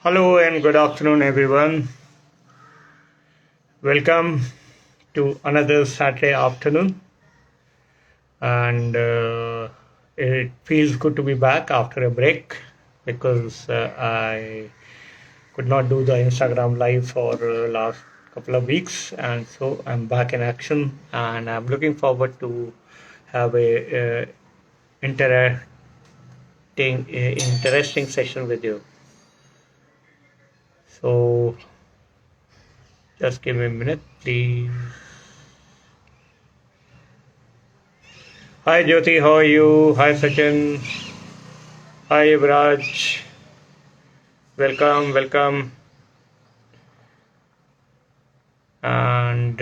Hello and good afternoon, everyone. Welcome to another Saturday afternoon, and it feels good to be back after a break because I could not do the Instagram live for last couple of weeks, and so I'm back in action, and I'm looking forward to have a interesting session with you. So just give me a minute, please. Hi Jyoti, how are you? Hi Sachin. Hi Raj. Welcome, welcome. And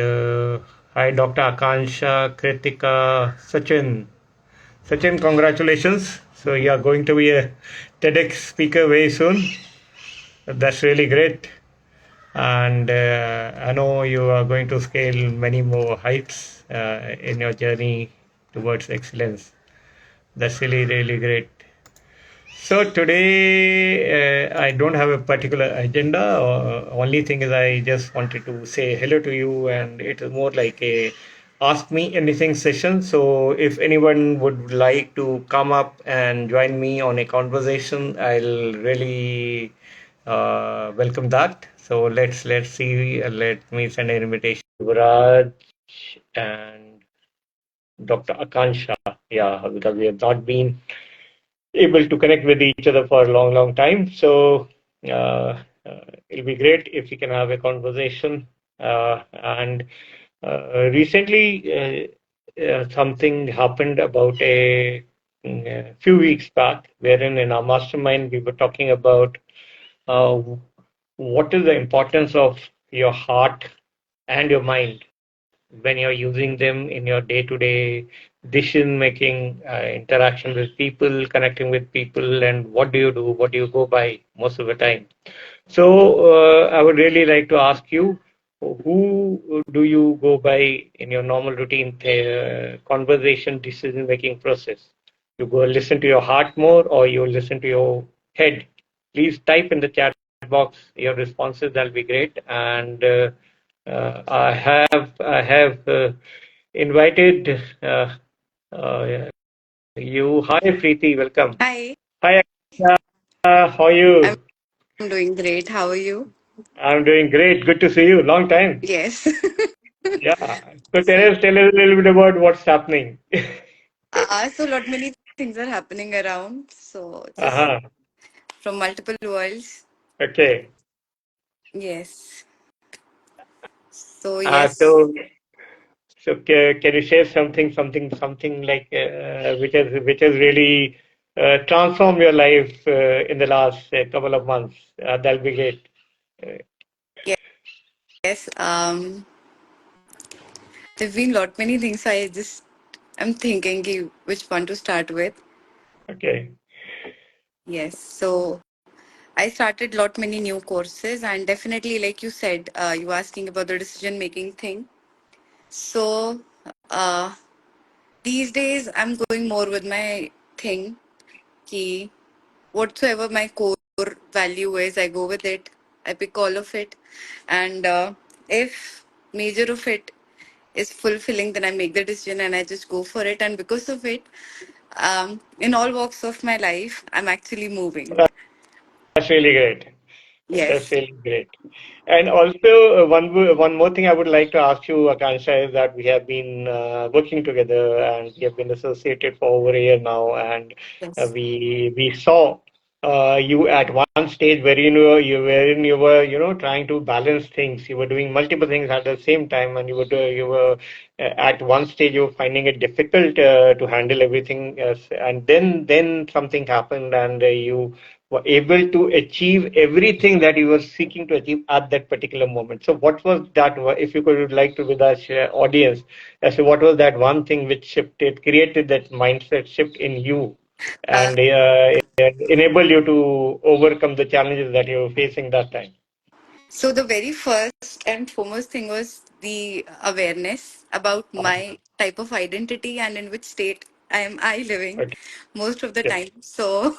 hi Dr. Akansha, Kritika, Sachin. Sachin, congratulations. So you are going to be a TEDx speaker very soon. That's really great. And I know you are going to scale many more heights in your journey towards excellence. That's really, really great. So today I don't have a particular agenda. Only thing is I just wanted to say hello to you, and it is more like a ask me anything session. So if anyone would like to come up and join me on a conversation, I'll really welcome that. So let's see. Let me send an invitation to Raj and Dr. Akansha. Yeah, because we have not been able to connect with each other for a long, long time. So it'll be great if we can have a conversation. And recently, something happened about a few weeks back, wherein in our mastermind we were talking about uh, what is the importance of your heart and your mind when you're using them in your day-to-day decision making, interaction with people, connecting with people, and what do you do? What do you go by most of the time? So, I would really like to ask you, who do you go by in your normal routine conversation decision making process? You go listen to your heart more, or you listen to your head? Please type in the chat box your responses. That'll be great. And I have invited uh, you. Hi, Preeti. Welcome. Hi, Hi, Aksha. How are I'm you? doing great. How are you? I'm doing great. Good to see you. Long time. Yes. Yeah. So So, tell us a little bit about what's happening. so lot many things are happening around. So just Uh-huh. from multiple worlds. Okay. Yes. So Uh, yes. so can you share something like which has really transformed your life in the last couple of months? That'll be great. Uh, Yes. There've been lot many things. So I'm thinking which one to start with. okay. Yes. So I started lot many new courses, and definitely like you said, you were asking about the decision making thing. So uh these days I'm going more with my thing key. Whatsoever my core value is, I go with it. I pick all of it, and if major of it is fulfilling, then I make the decision and I just go for it. And because of it, in all walks of my life, I'm actually moving. That's really great. That's Yes. really great. And also, one more thing I would like to ask you, Akansha, is that we have been working together and we have been associated for over a year now, and Yes. we saw you at one stage wherein you were trying to balance things. You were doing multiple things at the same time, and you were at one stage you were finding it difficult to handle everything, and then something happened, and you were able to achieve everything that you were seeking to achieve at that particular moment. So, what was that? If you could like to with our audience, as to what was that one thing which created that mindset shift in you, Uh, and enable you to overcome the challenges that you were facing that time? so the very first and foremost thing was the awareness about Uh, my type of identity and in which state I living Okay. most of the Yeah. time. So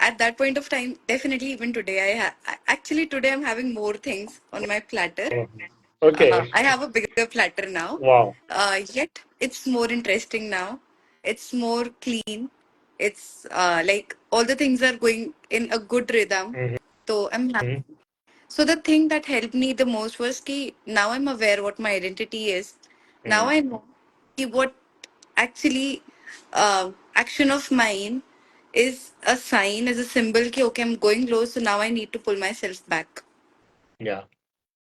at that point of time, definitely even today, actually today I'm having more things on my platter. Mhm. Okay. I have a bigger platter now. Wow. Yet it's more interesting now. It's more clean. It's like all the things are going in a good rhythm. Hmm. So I'm happy. So the thing that helped me the most was ki now I'm aware what my identity is. Now I know ki what actually action of mine is a sign, is a symbol ki okay I'm going low, so now I need to pull myself back. Yeah.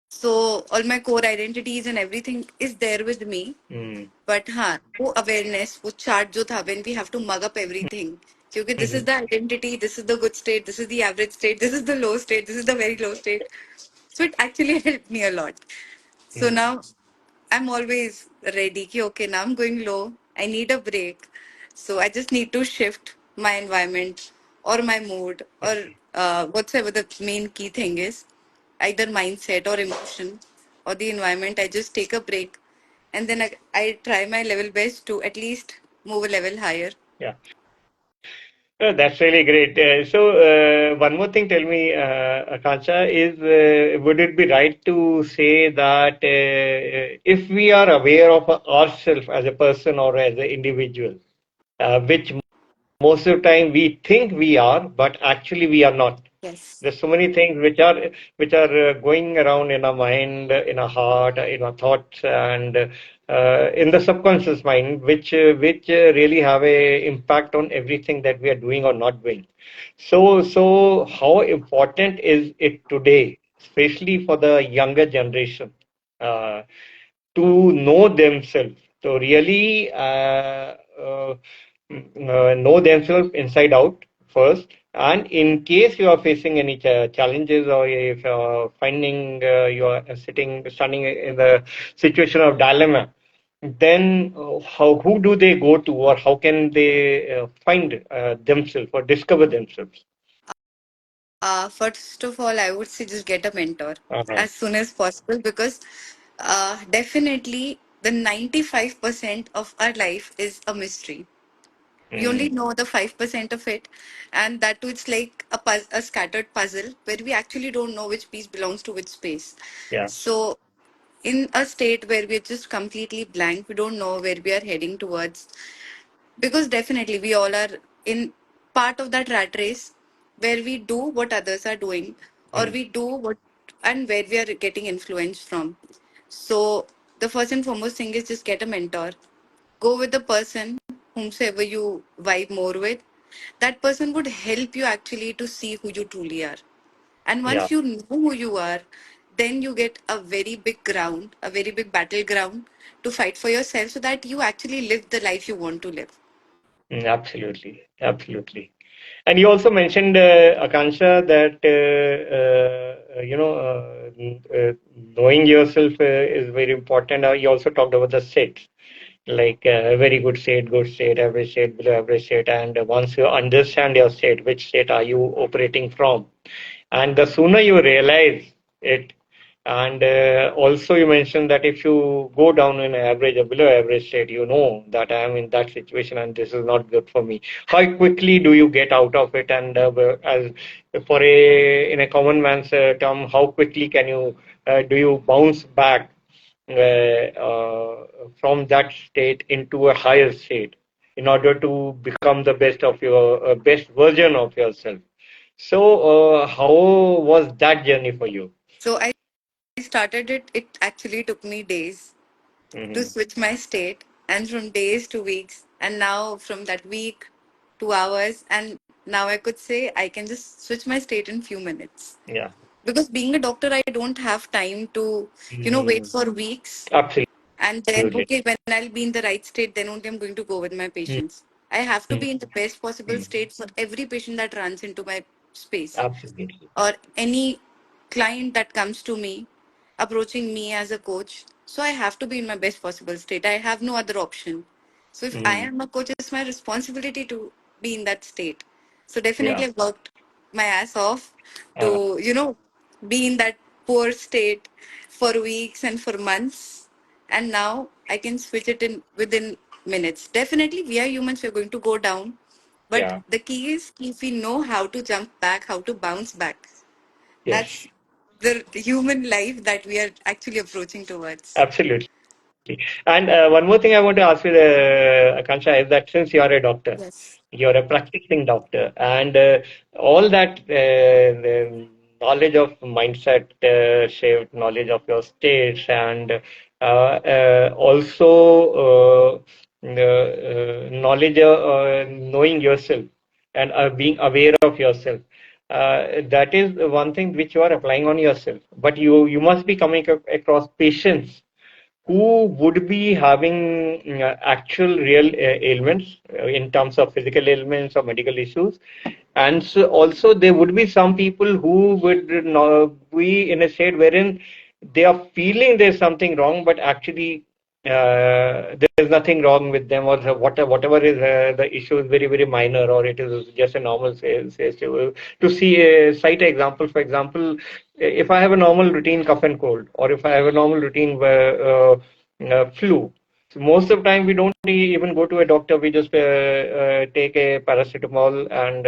So all my core identities and everything is there with me. Mm. But हाँ वो awareness वो chart जो था when we have to mug up everything क्योंकि this is Hmm. the identity, this is the good state, this is the average state, this is the low state, this is the very low state. So it actually helped me a lot. So Mm. now I'm always ready कि okay now I'm going low, I need a break. So I just need to shift my environment or my mood or whatsoever the main key thing is, either mindset or emotion or the environment. I just take a break and then I try my level best to at least move a level higher. Yeah. That's really great. One more thing, tell me, Akansha, is would it be right to say that if we are aware of ourselves as a person or as an individual, which most of the time we think we are, but actually we are not. Yes. There's so many things which are going around in our mind, in our heart, in our thoughts, and in the subconscious mind, which really have a impact on everything that we are doing or not doing. So how important is it today, especially for the younger generation, uh, to know themselves, to really know themselves inside out first. And in case you are facing any challenges, or if you're finding you are standing in the situation of dilemma, then who do they go to, or how can they find themselves or discover themselves? First of all, I would say just get a mentor Uh-huh. as soon as possible because definitely the 95% of our life is a mystery. We only Mm. know the 5% of it, and that too, it's like a scattered puzzle where we actually don't know which piece belongs to which space. Yeah. So, in a state where we're just completely blank, we don't know where we are heading towards, because definitely we all are in part of that rat race where we do what others are doing or Mm. we do what and where we are getting influence from. So the first and foremost thing is just get a mentor. Go with the person whomsoever you vibe more with. That person would help you actually to see who you truly are. And Yeah. once you know who you are, then you get a very big ground, a very big battleground to fight for yourself so that you actually live the life you want to live. Absolutely, absolutely. And you also mentioned, Akansha, that knowing yourself is very important. You also talked about the states, like very good state, good state, average state, below average state. And once you understand your state, which state are you operating from, and the sooner you realize it, and also you mentioned that if you go down in average or below average state, you know that I am in that situation and this is not good for me. How quickly do you get out of it? And as for a in a common man's term, how quickly can you do you bounce back from that state into a higher state in order to become the best of your best version of yourself? So, how was that journey for you? So I started it. It actually took me days to Hmm. switch my state, and from days to weeks, and now from that week to hours, and now I could say I can just switch my state in few minutes. Yeah. Because being a doctor, I don't have time to, wait Mm. for weeks and then Absolutely. okay when I'll be in the right state then only I'm going to go with my Mm. patients. I have to be in the best possible Mm. state for every patient that runs into my space Absolutely. or any client that comes to me approaching me as a coach. So I have to be in my best possible state. I have no other option. So if I Mm. am a coach, it's my responsibility to be in that state. So definitely Yeah. I've worked my ass off Uh, to, be in that poor state for weeks and for months. And now I can switch it in within minutes. Definitely, we are humans, we're going to go down. But Yeah. the key is if we know how to jump back, how to bounce back. Yes. That's the human life that we are actually approaching towards. Absolutely. And one more thing I want to ask you, Akansha, is that since you are a doctor, Yes. you're a practicing doctor, and all that the knowledge of mindset, shaped knowledge of your states, and also knowledge, knowing yourself, and being aware of yourself. That is one thing which you are applying on yourself. But you must be coming across patients who would be having actual real ailments in terms of physical ailments or medical issues. And so also there would be some people who would not be in a state wherein they are feeling there's something wrong, but actually there's nothing wrong with them, or whatever is the issue is very, very minor, or it is just a normal to see a cite an example. For example, if I have a normal routine cough and cold, or if I have a normal routine flu, so most of the time we don't even go to a doctor. We just take a paracetamol, and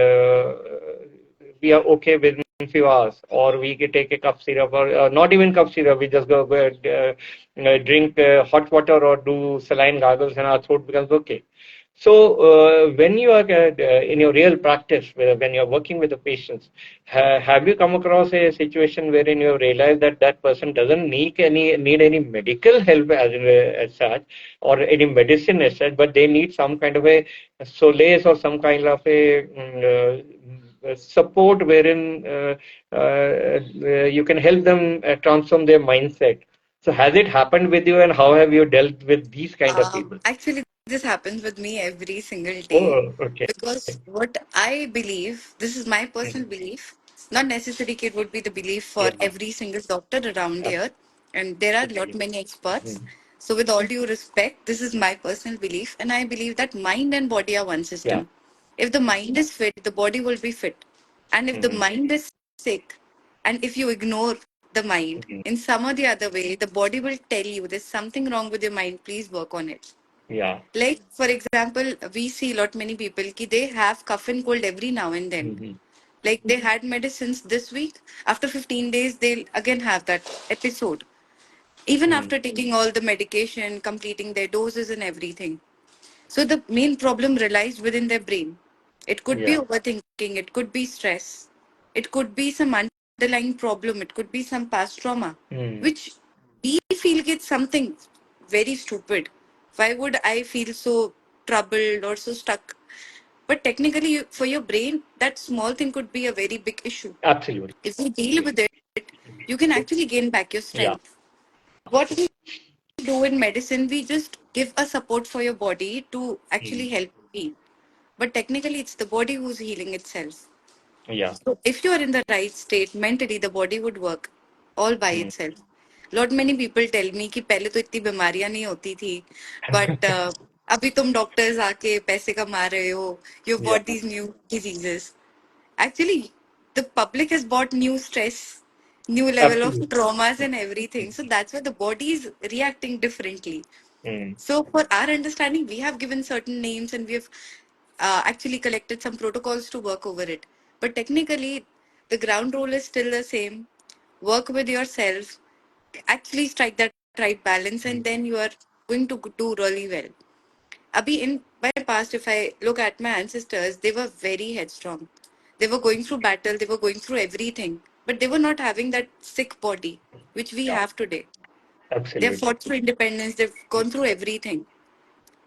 we are okay within a few hours. Or we can take a cough syrup, or not even cough syrup. We just go drink hot water or do saline gargles, and our throat becomes okay. So, when you are in your real practice, when you're working with the patients, have you come across a situation wherein you realize that that person doesn't need any medical help as such, or any medicine as such, but they need some kind of a solace, or some kind of a support wherein you can help them transform their mindset. So, has it happened with you, and how have you dealt with these kind of people? Actually, this happens with me every single day Oh, okay. because what I believe, this is my personal Mhm. belief, not necessarily it would be the belief for Yeah, every single doctor around here, and there are lot absolutely. many experts. Mhm. So, with all due respect, this is my personal belief, and I believe that mind and body are one Yeah. system. If the mind is fit, the body will be fit, and if the Mhm. mind is sick, and if you ignore the mind Mhm. in some or the other way, the body will tell you there's something wrong with your mind, please work on it. Yeah. Like, for example, we see lot many people ki they have cough and cold every now and then. Mhm. Like they had medicines this week, after 15 days, they'll again have that episode. Even Mhm. after taking all the medication, completing their doses and everything. So the main problem relies within their brain. It could be Yeah. overthinking, it could be stress, it could be some underlying problem, it could be some past trauma, Mhm. which we feel it's something very stupid. Why would I feel so troubled or so stuck? But technically, for your brain, that small thing could be a very big issue. Absolutely. If you deal with it, you can actually gain back your Yeah. strength. What we do in medicine, we just give a support for your body to actually Mhm. help heal. But technically, it's the body who's healing itself. Yeah. So if you are in the right state mentally, the body would work all by Mhm. itself. Lot many people tell me कि पहले तो इतनी बीमारियां नहीं होती थी, but अभी तुम डॉक्टर्स आके पैसे कमा रहे हो, you've Yeah. bought these new diseases. Actually, the public has bought new stress, new level of Absolutely. traumas and everything. So that's why the body is reacting differently. Mhm. So for our understanding, we have given certain names and we have actually collected some protocols to work over it. But technically, the ground rule is still the same. Work with yourself, actually strike that right balance, and then you are going to do really well. Abhi, in my past, if I look at my ancestors, they were very headstrong. They were going through battle, they were going through everything, but they were not having that sick body, which we Yeah. have today. They've Absolutely. fought through independence, they've gone through everything.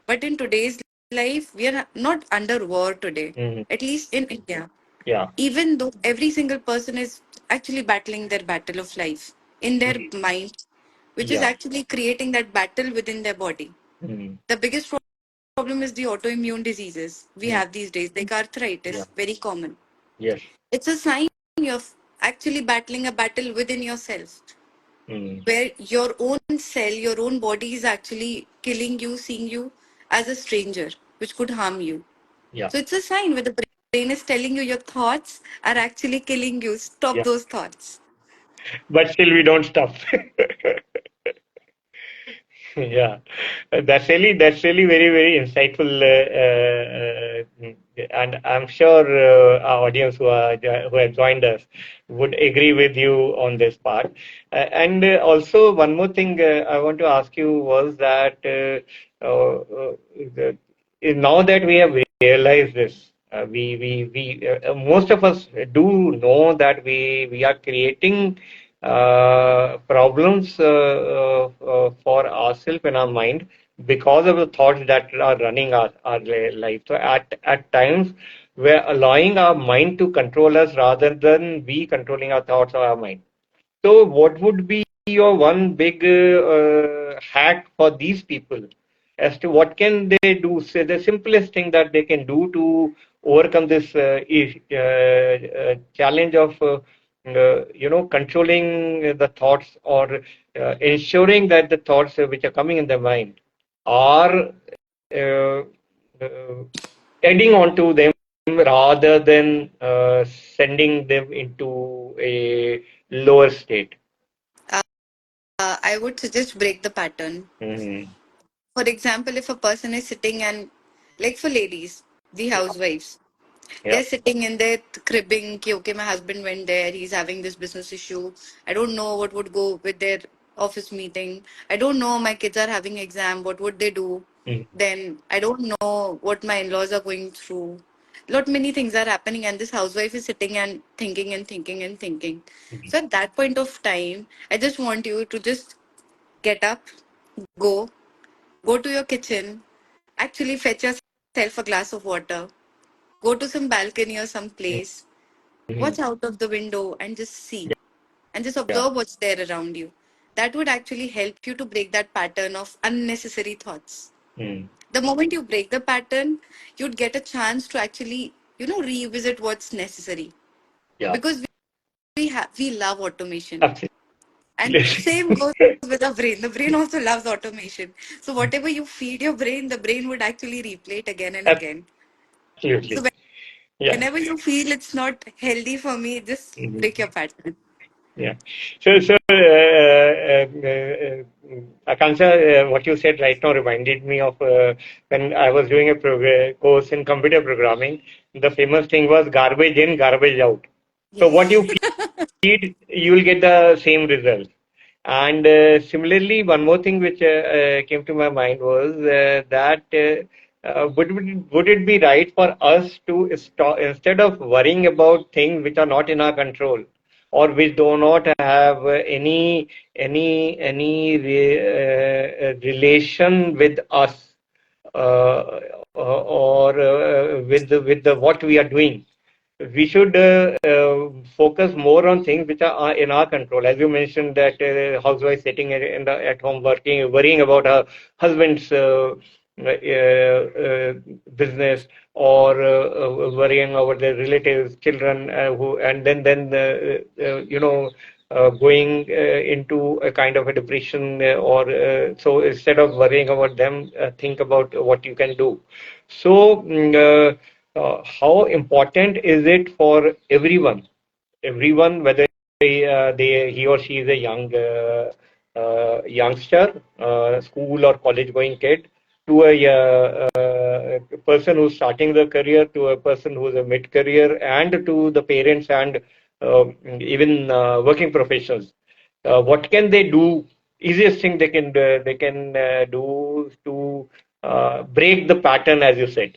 But in today's life, we are not under war today, Mhm. at least in India. Yeah. Even though every single person is actually battling their battle of life in their Mhm. mind, which is Yeah. actually creating that battle within their body. Mhm. The biggest problem is the autoimmune diseases we Mhm. have these days, like Yeah. arthritis, very common. Yes. It's a sign of actually battling a battle within yourself, Mhm. where your own cell, your own body is actually killing you, seeing you as a stranger, which could harm you. Yeah. So it's a sign where the brain is telling you your thoughts are actually killing you. Stop Yeah. those thoughts. But still, we don't stop. Yeah, that's really very insightful, and I'm sure our audience who have joined us would agree with you on this part. And also one more thing I want to ask you was that the, now that we have realized this, we most of us do know that we are creating problems for ourselves in our mind because of the thoughts that are running our life. So at times we're allowing our mind to control us rather than we controlling our thoughts or our mind. So, what would be your one big hack for these people as to what can they do? Say the simplest thing that they can do to overcome this challenge of controlling the thoughts or ensuring that the thoughts which are coming in their mind are uh, uh, adding on to them rather than sending them into a lower state. I would suggest break the pattern. Mm-hmm. For example, if a person is sitting and, like for ladies, the Yeah, housewives, yeah, they're sitting in there cribbing, ki, okay, my husband went there, he's having this business issue. I don't know what would go with their office meeting. I don't know, my kids are having exam, what would they do? mm-hmm. Then I don't know what my in-laws are going through. Lot many things are happening, and this housewife is sitting and thinking and thinking and thinking. So at that point of time, I just want you to just get up, go, go to your kitchen, actually fetch yourself a glass of water, go to some balcony or some place, Mm-hmm. watch out of the window and just see and just Yeah, observe what's there around you. That would actually help you to break that pattern of unnecessary thoughts. mm, The moment you break the pattern, you'd get a chance to actually, revisit what's necessary. yeah, Because we love automation. absolutely. And same goes with the brain. The brain also loves automation. So whatever you feed your brain, the brain would actually replay it again and again. So Absolutely. Yeah. whenever you feel it's not healthy for me, just break Mhm. your pattern. Yeah. Akansha, what you said right now reminded me of when I was doing a course in computer programming. The famous thing was garbage in, garbage out. So what Yes. you feed, you will get the same result. And similarly, one more thing which came to my mind was that would it be right for us to stop instead of worrying about things which are not in our control or which do not have any relation with us or with the what we are doing, we should focus more on things which are in our control. As you mentioned, that housewife sitting at home working, worrying about her husband's business or worrying about their relatives, children, who, and then going into a kind of a depression or so instead of worrying about them, think about what you can do. So. How important is it for everyone, whether he or she is a youngster, school or college going kid, to a person who's starting the career, to a person who's a mid career, and to the parents and even working professionals. What can they do? Easiest thing they can do to break the pattern, as you said.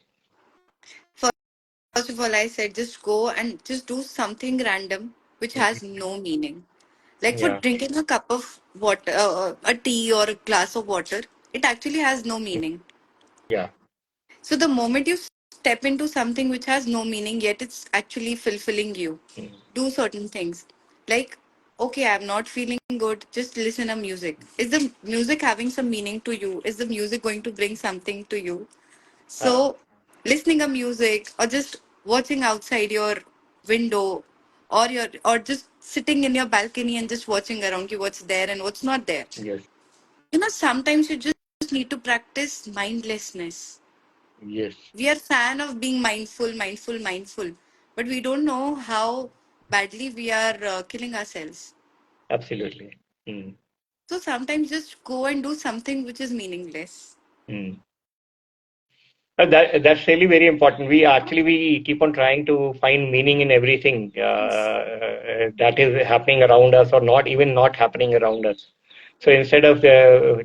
First of all, I said just go and just do something random which has no meaning. Like for Yeah, drinking a cup of water, a tea or a glass of water, it actually has no meaning. yeah. So the moment you step into something which has no meaning, yet it's actually fulfilling you, Mm. do certain things. Like, okay, I'm not feeling good, just listen to music. Is the music having some meaning to you? Is the music going to bring something to you? Uh, So listening to music or just watching outside your window or just sitting in your balcony and just watching around you what's there and what's not there. yes, Sometimes you just need to practice mindlessness. yes, We are fan of being mindful, but we don't know how badly we are killing ourselves. absolutely. Mm. So sometimes just go and do something which is meaningless. mm. That's really very important. We keep on trying to find meaning in everything that is happening around us, or not happening around us. So instead of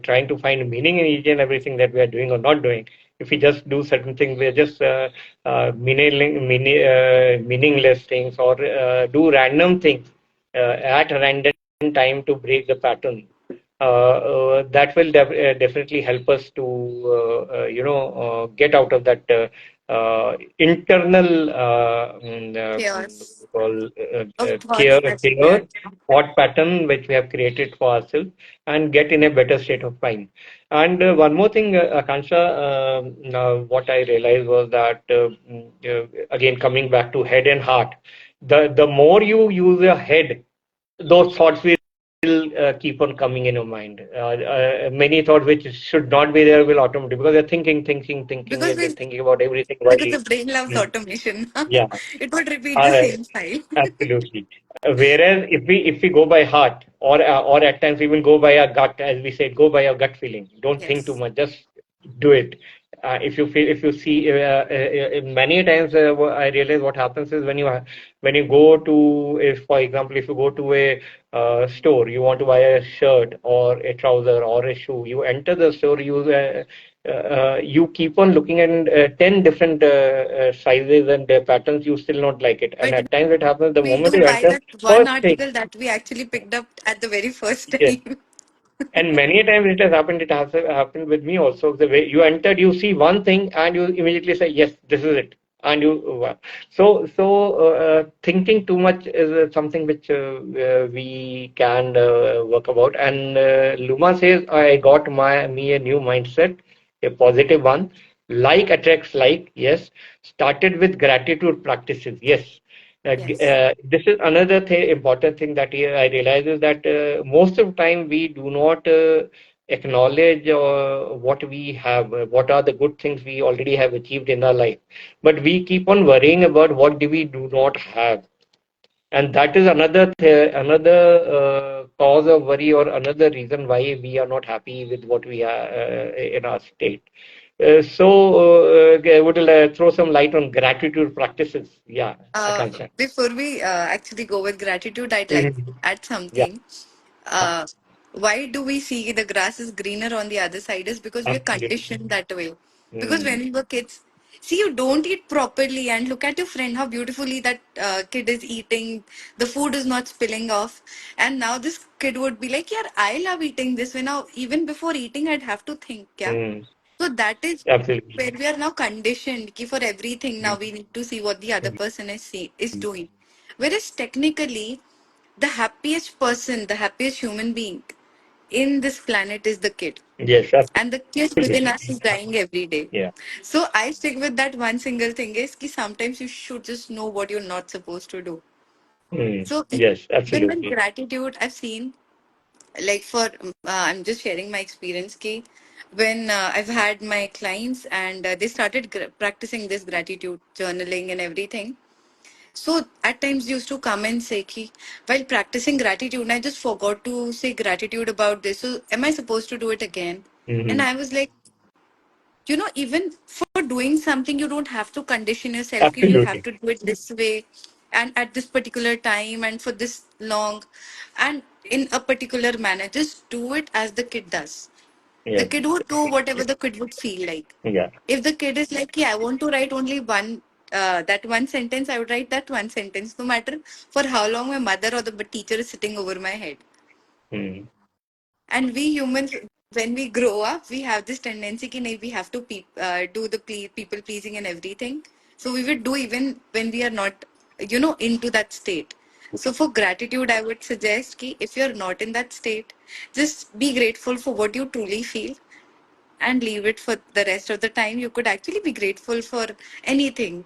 trying to find meaning in each and everything that we are doing or not doing, if we just do certain things, we are just meaningless things, or do random things at random time to break the pattern. That will definitely help us to get out of that internal Chaos call of thoughts care that we care are. thought pattern which we have created for ourselves, and get in a better state of mind. And one more thing, Akansha, what I realized was that again, coming back to head and heart, the more you use your head, those thoughts will keep on coming in your mind. Many thoughts which should not be there will automatically, because you're thinking, Because and you're we thinking about everything while. because the brain loves Mm, automation. yeah. It would repeat the Uh, same file. Absolutely. Whereas if we go by heart, or at times we will go by our gut, as we said, go by your gut feeling. Don't think too Yes. much. Just do it. If you see, many times I realize what happens is when you go to, if for example, if you go to a store, you want to buy a shirt or a trouser or a shoe. You enter the store, you keep on looking at 10 different sizes and patterns, you still not like it. And But at times it happens the we moment do you buy enter, that one first thing, article that we actually picked up at the very first yes, time. and many a times it has happened. It has happened with me also. The way you entered, you see one thing and you immediately say, "Yes, this is it." And thinking too much is something which we can work about. And Luma says, "I got me a new mindset, a positive one. Like attracts like. Yes, started with gratitude practices. Yes." Yes. This is another important thing that I realize is that most of the time we do not acknowledge what we have, what are the good things we already have achieved in our life, but we keep on worrying about what do not have, and that is another cause of worry, or another reason why we are not happy with what we are in our state. I would throw some light on gratitude practices. Yeah, Akansha. Before we actually go with gratitude, I'd like to Mhm. add Yeah, something. Uh, why do we see the grass is greener on the other side is because we are absolutely. conditioned that way. Because Mm, when we were kids, see, you don't eat properly, and look at your friend how beautifully that kid is eating. The food is not spilling off, and now this kid would be like, "Yeah, I love eating this." When now, even before eating, I'd have to think, yeah. mm, So that is absolutely. where we are now conditioned. Ki for everything now we Mm, need to see what the other mm, person is mm. doing. Whereas technically, the happiest person, the happiest human being in this planet is the kid. Yes, And the kid within absolutely. us is dying every day. Yeah. So I stick with that one single thing is ki sometimes you should just know what you're not supposed to do. Mm, So yes, even with absolutely. gratitude, I've seen like for I'm just sharing my experience ki when I've had my clients and they started practicing this gratitude journaling and everything. So at times used to come and say ki while practicing gratitude I just forgot to say gratitude about this, so am I supposed to do it again? And Hmm. I was like, even for doing something, you don't have to condition yourself. You have Absolutely. to do it this way and at this particular time and for this long and in a particular manner. Just do it as the kid does. The Yes. kid would do whatever the kid would feel like. Yeah. If the kid is like, yeah, I want to write only that one sentence, I would write that one sentence, no matter for how long my mother or the teacher is sitting over my head. Mm, And we humans, when we grow up, we have this tendency ki nahi, we have to do the people pleasing and everything. So we would do even when we are not, into that state. So for gratitude, I would suggest ki if you're not in that state, just be grateful for what you truly feel and leave it for the rest of the time. You could actually be grateful for anything.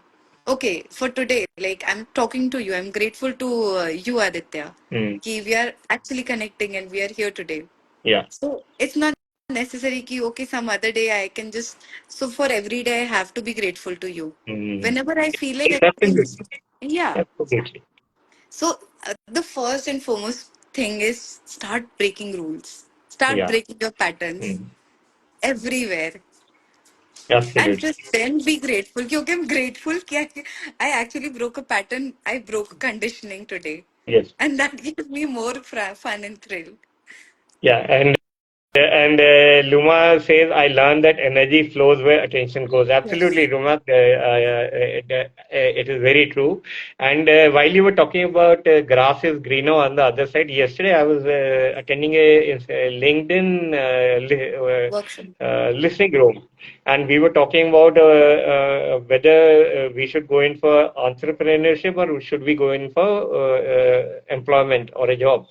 Okay, for today, like I'm talking to you, I'm grateful to you, Aditya. mm, Ki we are actually connecting and we are here today. yeah. So it's not necessary ki okay, some other day I can just so for every day I have to be grateful to you. Mm. Whenever I feel like Yes, I can just absolutely. yeah. Absolutely. So the first and foremost thing is start breaking rules. Start Yeah. breaking your patterns Mm. everywhere. And Absolutely. just then be grateful. क्योंकि I'm grateful कि I actually broke a pattern. I broke conditioning today. Yes. And that gives me more fun and thrill. Yeah. And Luma says, I learned that energy flows where attention goes. Yes. Absolutely, Luma. It is very true. And while you were talking about grass is greener on the other side, yesterday I was attending a LinkedIn Workshop. listening room. And we were talking about whether we should go in for entrepreneurship or should we go in for employment or a job.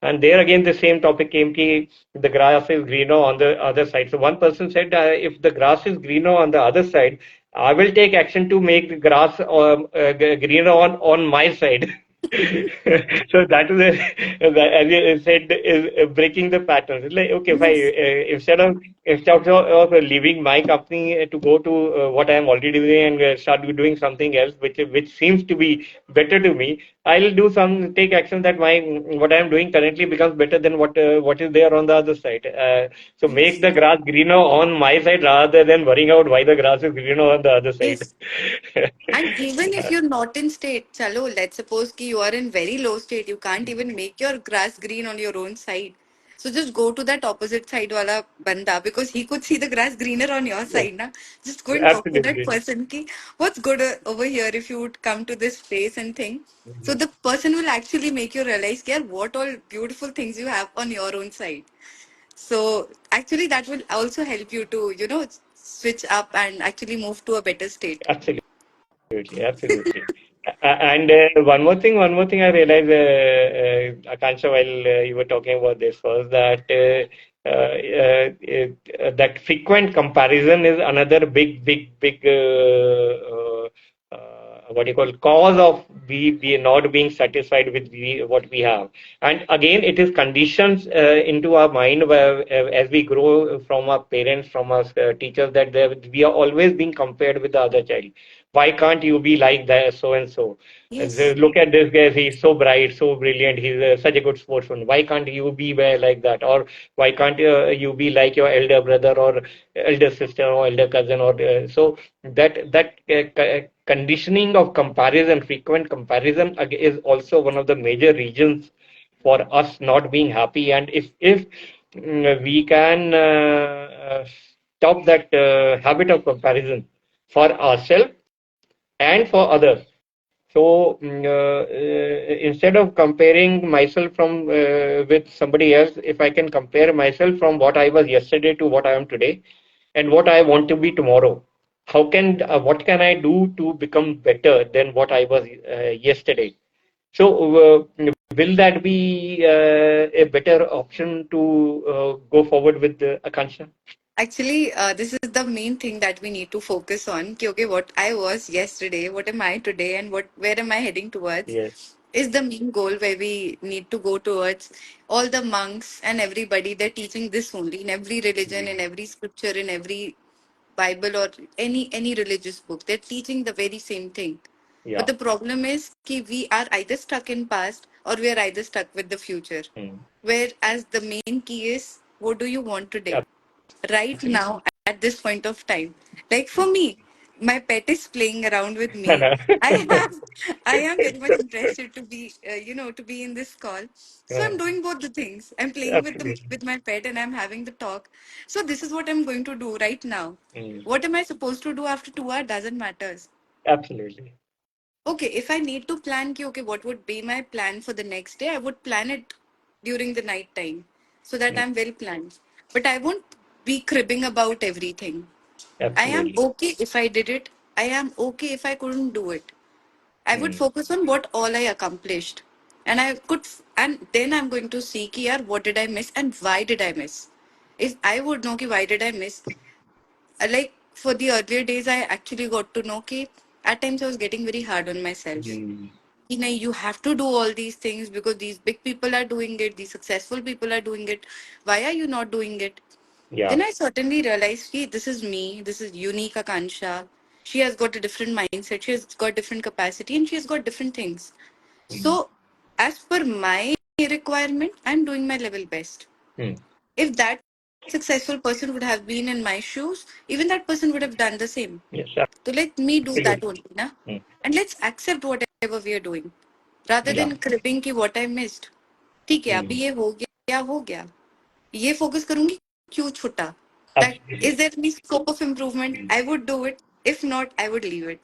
And there again, the same topic came ki the grass is greener on the other side. So one person said, if the grass is greener on the other side, I will take action to make the grass greener on my side. So that is as you said, is breaking the patterns. It's like, okay, if I Yes. instead of leaving my company to go to what I am already doing and start doing something else, which seems to be better to me, I'll take action that my what I am doing currently becomes better than what is there on the other side. So make Yes. the grass greener on my side rather than worrying out why the grass is greener on the other side. Yes. And even if you're not in state, chalo, let's suppose ki you are in very low state, you can't even make your grass green on your own side. So just go to that opposite side wala banda because he could see the grass greener on your Yes, side. Na? Just go and talk to that absolutely. person ki what's good over here if you would come to this place and think. So the person will actually make you realize yeah, what all beautiful things you have on your own side. So actually that will also help you to, switch up and actually move to a better state. Absolutely, absolutely. And one more thing I realized, Akansha, while you were talking about this, was that that frequent comparison is another big what you call cause of we not being satisfied with what we have. And again, it is conditions into our mind where, as we grow from our parents, from our teachers, that we are always being compared with the other child. Why can't you be like that, so and so? Yes. Look at this guy, he's so bright, so brilliant, he's such a good sportsman. Why can't you be like that? Or why can't you be like your elder brother or elder sister or elder cousin? Or so that conditioning of comparison, frequent comparison, is also one of the major reasons for us not being happy. And if we can stop that habit of comparison for ourselves and for others. So instead of comparing myself from with somebody else, if I can compare myself from what I was yesterday to what I am today, and what I want to be tomorrow, what can I do to become better than what I was yesterday? So will that be a better option to go forward with Akansha? Actually, this is the main thing that we need to focus on. कि, okay, what I was yesterday, what am I today, and where am I heading towards? Yes. Is the main goal where we need to go towards. All the monks and everybody, they're teaching this only in every religion, in Mm. every scripture, in every Bible or any religious book. They're teaching the very same thing. But Yeah. the problem is that we are either stuck in past or we are either stuck with the future. Mm. Whereas the main key is what do you want today? Right now at this point of time. Like for me, my pet is playing around with me. I have, I am very much interested to be, to be in this call. So I'm doing both the things. I'm playing Absolutely. with my pet and I'm having the talk. So this is what I'm going to do right now. Mm. What am I supposed to do after 2 hours doesn't matter. Absolutely. Okay, if I need to plan, okay, what would be my plan for the next day? I would plan it during the night time so that Mm. I'm well planned. But I won't be cribbing about everything. I am Absolutely. okay if I did it. I am okay if I couldn't do it. I would Mm. focus on what all I accomplished. And then I'm going to see ki, yaar, what did I miss and why did I miss? If I would know ki, why did I miss, like for the earlier days, I actually got to know ki, at times I was getting very hard on myself. Mm. You have to do all these things because these big people are doing it, these successful people are doing it. Why are you not doing it? Yeah. Then I certainly realized, this is me, this is unique Akansha. She has got a different mindset, she has got different capacity, and she has got different things. Mm. So, as per my requirement, I'm doing my level best. Mm. If that successful person would have been in my shoes, even that person would have done the same. Yes, So let me do that absolutely. only, na? Mm. And let's accept whatever we are doing, rather Yeah. than cribbing ki what I missed. ठीक है, अभी Mm. ये हो गया, ये focus करूंगी, क्यों छूटा? That is Absolutely. there any scope of improvement? Mm. I would do it. If not, I would leave it.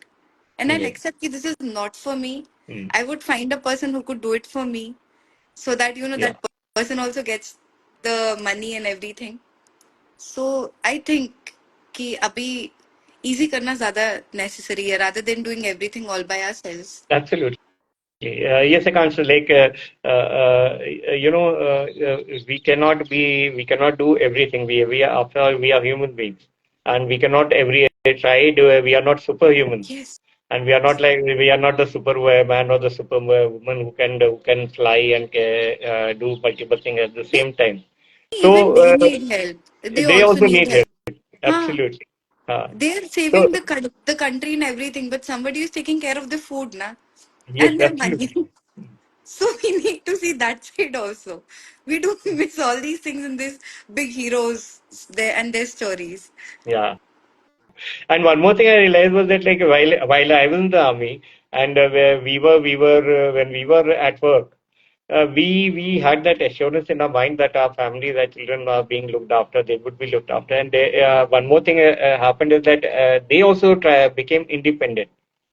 And I'll Yeah. accept that this is not for me. Mm. I would find a person who could do it for me, so that Yeah. that person also gets the money and everything. So I think कि अभी easy करना ज़्यादा necessary है rather than doing everything all by ourselves. Absolutely. Yes, Akansha, like we cannot do everything. We are after all, we are human beings, and we cannot every try. We are not superhumans, Yes. and we are not the superman or the superwoman who can fly and do multiple things at the They same time. even So they need help. They they also also need need help. help. Huh. Absolutely. They're So saving the country and everything, but somebody is taking care of the food, na, yes, and their money. absolutely. So we need to see that side also. We do miss all these things in these big heroes there and their stories. Yeah. And one more thing I realized was that like while I was in the army and where we were when we were at work, we had that assurance in our mind that our families, our children are being looked after. They would be looked after. And one more thing happened is that they also became independent.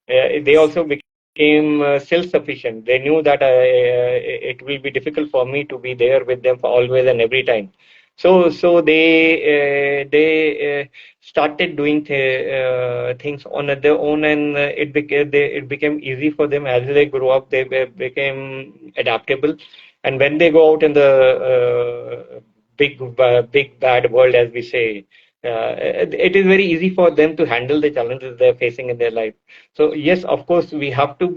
They also became self-sufficient. They knew that it will be difficult for me to be there with them for always and every time. So they started doing things on their own, and it became easy for them as they grew up. They became adaptable, and when they go out in the big bad world, as we say, it is very easy for them to handle the challenges they're facing in their life. So yes, of course, we have to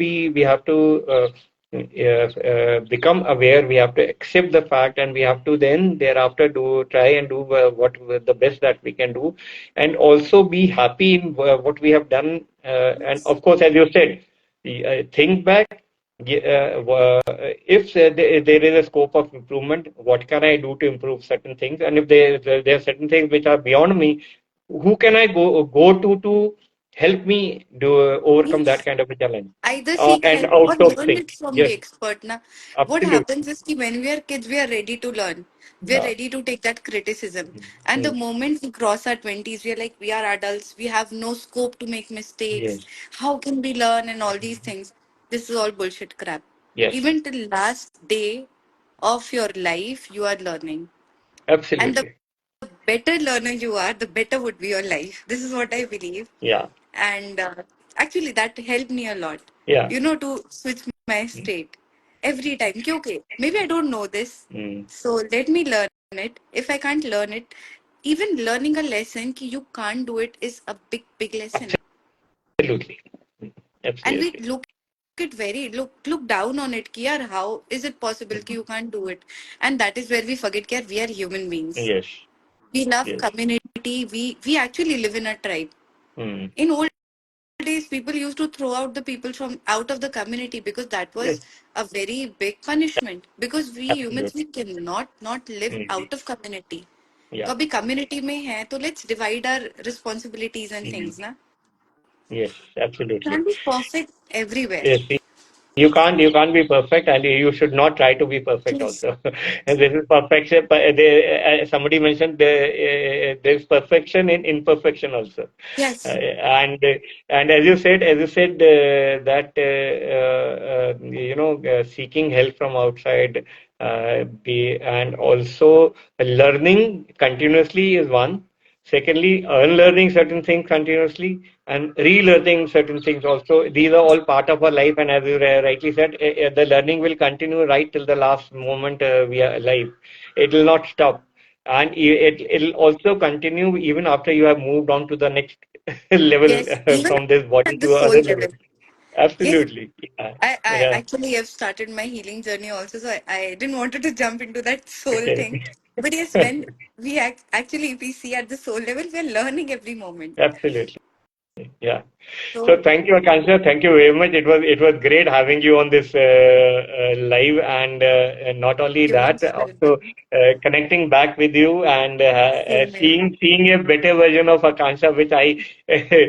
become aware. We have to accept the fact, and we have to then thereafter try and do what the best that we can do, and also be happy in what we have done. And of course, as you said, think back. If there is a scope of improvement, what can I do to improve certain things? And if there are certain things which are beyond me, who can I go to help me overcome that Yes. kind of a challenge Either seek and help or outsource learn things? it from the Yes, expert. Na. What absolutely. happens is that when we are kids, we are ready to learn. We are Yeah. ready to take that criticism. And the Mm. moment we cross our 20s, we are like, we are adults. We have no scope to make mistakes. Yes. How can we learn and all these things? This is all bullshit crap. Yes. Even till last day of your life, you are learning. And the Absolutely. better learner you are, the better would be your life. This is what I believe. Yeah. And actually, that helped me a lot, Yeah. to switch my state every time. Ki, okay, maybe I don't know this. Mm. So let me learn it. If I can't learn it, even learning a lesson ki you can't do it is a big, big lesson. Absolutely. And we Absolutely. look down on it. Ki, yaar, how is it possible ki you can't do it? And that is where we forget that we are human beings. Yes. We love Yes. community. We actually live in a tribe. Mm. In old days, people used to throw out the people from out of the community because that was Yes. a very big punishment. Because we humans, Absolutely. we cannot not live Mm. out of community. Yeah. तो अभी community में है तो let's divide our responsibilities and Mm. things, na. Yes. Absolutely. Can't be perfect everywhere. Yes. You can't be perfect, and you should not try to be perfect Yes. also. And this is perfection. But somebody mentioned there's perfection in imperfection also. Yes. And as you said that seeking help from outside, and also learning continuously is one. Secondly, unlearning certain things continuously and relearning certain things also. These are all part of our life, and as you rightly said, the learning will continue right till the last moment we are alive. It will not stop, and it'll also continue even after you have moved on to the next level Yes. Even from this body at the to soul other level. level. Yes. Absolutely, yeah, I yeah. actually have started my healing journey also, so I didn't wanted to jump into that soul thing. But yes, when actually, if we see at the soul level, we are learning every moment. Absolutely, yeah. So So, thank you, Akansha. Thank you very much. It was great having you on this live, and not only you're that, most also welcome. connecting back with you and Same here. seeing a better version of Akansha, which I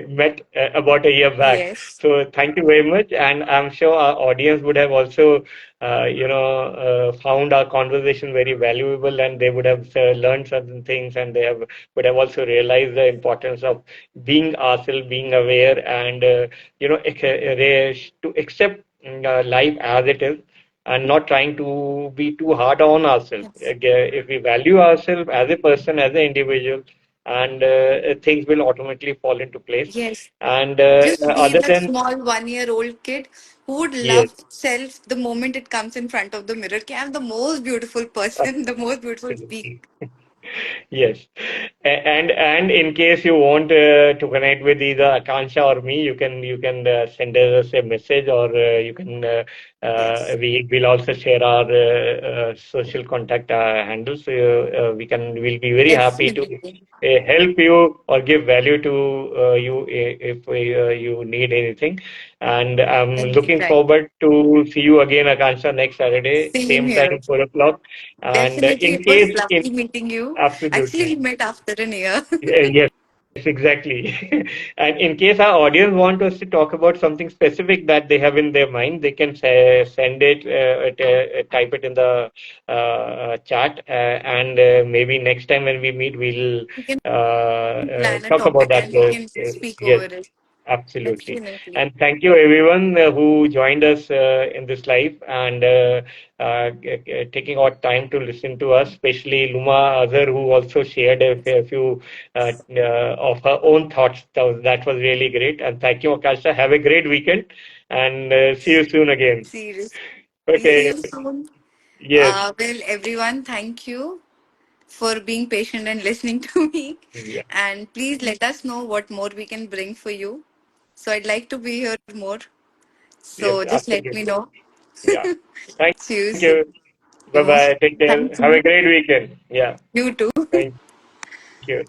met about a year back. Yes. So thank you very much, and I'm sure our audience would have also found our conversation very valuable, and they would have learned certain things, and they have would have also realized the importance of being ourselves, being aware, and to accept life as it is, and not trying to be too hard on ourselves. Yes. If we value ourselves as a person, as an individual, and things will automatically fall into place. Yes. And Just be other that than small 1 year old kid who would yes. love self the moment it comes in front of the mirror. Okay, I'm the most beautiful person, the most beautiful speak. Absolutely. Yes. And in case you want to connect with either Akansha or me, you can send us a message, or you can Yes, we will also share our social contact handles. So, we'll be very happy to definitely. help you or give value to you if you need anything. And I'm looking Right. forward to see you again, Akansha, next Saturday, Same same here. time, 4 o'clock. And Definitely. in It was case, in lovely meeting you. Actually, we absolutely. met after an year. Yes, exactly. And in case our audience want us to talk about something specific that they have in their mind, they can send it, type it in the chat, and maybe next time when we meet, we'll We can plan a talk about topic that. and we can speak over Yes, it. absolutely. Definitely. And thank you everyone who joined us in this live, and taking out time to listen to us, especially Luma Azhar, who also shared a few of her own thoughts. So that was really great. And thank you, Akasha. Have a great weekend, and see you soon again. Seriously. See Okay. you soon. Yes. Well, everyone, thank you for being patient and listening to me. Yeah. And please let us know what more we can bring for you. So I'd like to be here more. Yes. So just let me Absolutely. know. Yeah. Thank See you soon. you. Bye You're most bye. Take care. thank Have a you. great weekend. Yeah. You too. Thank you.